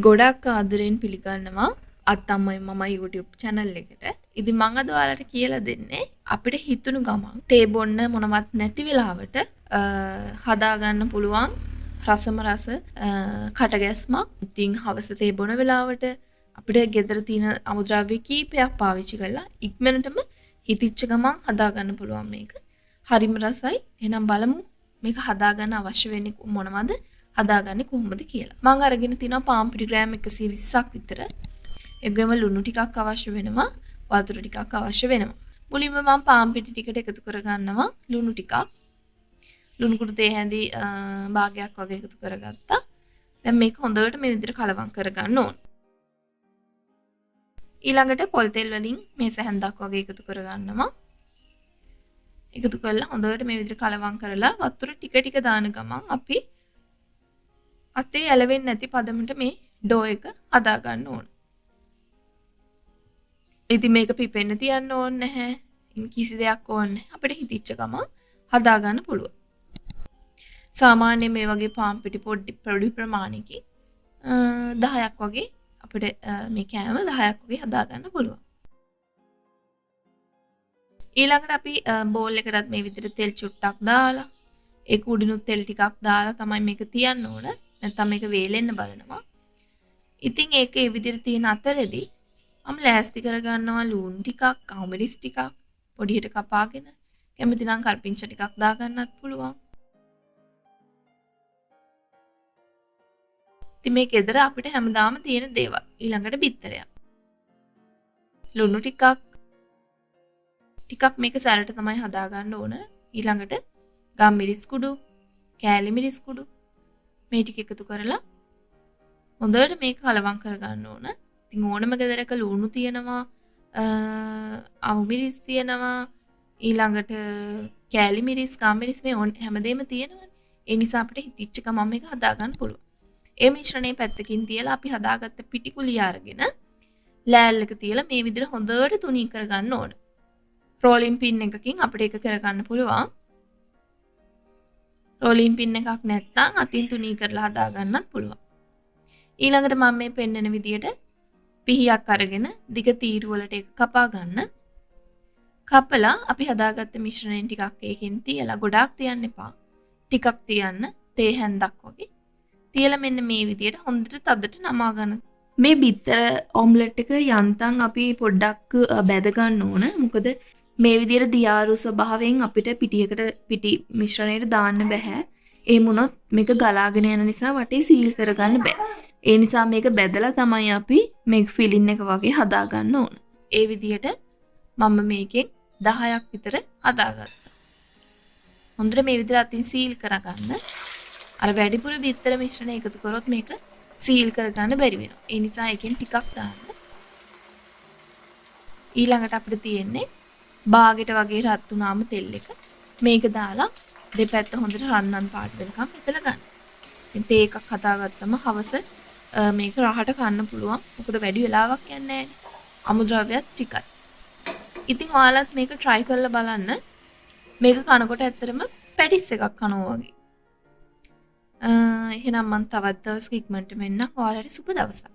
ගොඩක් ආදරෙන් පිළිගන්නවා අත්තම්මයි මමයි YouTube channel එකට. ඉතින් මම අද ඔයාලට කියලා දෙන්නේ අපිට හිතුණු ගමන් තේ බොන්න මොනවත් නැති වෙලාවට හදා ගන්න පුළුවන් රසම රස කටගැස්මක්. ඉතින් හවස තේ බොන වෙලාවට අපිට ගෙදර තියෙන අමුද්‍රව්‍ය කීපයක් පාවිච්චි කරලා ඉක්මනටම හිතිච්ච ගමන් හදා ගන්න පුළුවන් මේක. හරිම රසයි. එහෙනම් බලමු මේක හදා ගන්න අවශ්‍ය වෙන්නේ මොනවද? හදාගන්නේ කොහොමද කියලා. මම අරගෙන තිනවා පාන් පිටි ග්‍රෑම් 120ක් විතර. ඒකෙම ලුණු ටිකක් අවශ්‍ය වෙනවා. වතුර ටිකක් අවශ්‍ය වෙනවා. මුලින්ම මම පාන් පිටි ටිකට එකතු කරගන්නවා ලුණු ටිකක්. ලුණු කුඩු තේ හැඳි භාගයක් වගේ එකතු කරගත්තා. දැන් මේක හොඳට මේ විදිහට කලවම් කරගන්න ඕන. ඊළඟට පොල් තෙල් වලින් මේස හැන්දක් වගේ එකතු කරගන්නවා. එකතු කරලා හොඳට මේ විදිහට කලවම් කරලා වතුර ටික ටික දාන ගමන් අපි අතේ ඇලවෙන්නේ නැති පදමට මේ ඩෝ එක හදා ගන්න ඕන. ඉතින් මේක පිපෙන්න තියන්න ඕනේ නැහැ. කිසි දෙයක් ඕනේ නැහැ. අපිට හිතිච්ච ගමන් හදා ගන්න පුළුවන්. සාමාන්‍යයෙන් මේ වගේ පාන් පිටි පොඩි ප්‍රමාණයකින් 10ක් වගේ අපිට මේ කෑම 10ක් වගේ හදා ගන්න පුළුවන්. ඊළඟට අපි බෝල් එකකට මේ විදිහට තෙල් චුට්ටක් දාලා ඒක උඩිනුත් තෙල් ටිකක් දාලා තමයි මේක තියන්න ඕන. නැත්නම් මේක වේලෙන්න බලනවා. ඉතින් ඒක මේ විදිහට තියෙන අතරෙදී මම ලෑස්ති කරගන්නවා ලුණු ටිකක්, කවුමිරිස් ටිකක් පොඩියට කපාගෙන. කැමති නම් කරපිංච ටිකක් දාගන්නත් පුළුවන්. ඉතින් මේ ගෙදර අපිට හැමදාම තියෙන දේවල්. ඊළඟට බිත්තරයක්. ලුණු ටිකක් මේක සැරට තමයි හදා ගන්න ඕන. ඊළඟට ගම් මිරිස් කුඩු, කෑලි මිරිස් කුඩු මේ ටික එකතු කරලා හොඳට මේක කලවම් කරගන්න ඕන. ඉතින් ඕනම ගෙදරක ලුණු තියෙනවා, අවු මිරිස් තියෙනවා, ඊළඟට කෑලි මිරිස්, ගම් මිරිස් මේ හැමදේම තියෙනවනේ. ඒ නිසා අපිට හිතිච්ච ගමන් මේක හදා ගන්න පුළුවන්. ඒ මිශ්‍රණය පැත්තකින් තියලා අපි හදාගත්ත පිටි කුලිය අරගෙන ලෑල්ලක තියලා මේ විදිහට හොඳට තුනී කරගන්න ඕන. රෝලින් පින් එකකින් අපිට ඒක කරගන්න පුළුවන්. රෝලින් පින් එකක් නැත්නම් අතින් තුනී කරලා හදා ගන්නත් පුළුවන්. ඊළඟට මම මේ පෙන්වන විදියට පිහියක් අරගෙන දිග තීරු වලට ඒක කපා ගන්න. කපලා අපි හදාගත්ත මිශ්‍රණයෙන් ටිකක් ඒකෙන් තියලා ගොඩාක් තියන්න එපා. ටිකක් තියන්න තේ හැන්දක් වගේ. තියලා මෙන්න මේ විදියට හොඳට තදට නමා ගන්න. මේ බිත්තර ඔම්ලට් එක යන්තම් අපි පොඩ්ඩක් බැද ගන්න ඕන. මොකද මේ විදියට දියාරු ස්වභාවයෙන් අපිට පිටි මිශ්‍රණයට දාන්න බෑ. එහෙම වුණොත් මේක ගලාගෙන යන නිසා වටේ සීල් කරගන්න බෑ. ඒ නිසා මේක බැදලා තමයි අපි මේක ෆිලින් එක වගේ හදා ගන්න ඕන. ඒ විදියට මම මේකෙන් 10ක් විතර හදාගත්තා. හොඳට මේ විදිහට අතින් සීල් කරගන්න. අර වැඩිපුර බිත්තර මිශ්‍රණය එකතු කරොත් මේක සීල් කරගන්න බැරි වෙනවා. ඒ නිසා එකෙන් ටිකක් දාන්න. ඊළඟට අපිට තියෙන්නේ බාගෙට වගේ රත් වුණාම තෙල් එක. මේක දාලා දෙපැත්ත හොඳට රන්වන් පාට වෙනකම් එතලා ගන්න. ඉතින් තේ එකක් හදාගත්තම හවස මේක රහට කන්න පුළුවන්. මොකද වැඩි වෙලාවක් යන්නේ නැහැ. අමුද්‍රව්‍යත් ටිකයි. ඉතින් ඔයාලත් මේක try කරලා බලන්න. මේක කනකොට ඇත්තටම පැටිස් එකක් කනවා වගේ. එහෙනම් මම තවත් දවසක ඉක්මනට මෙන්න ඔයාලට සුබ දවසක්.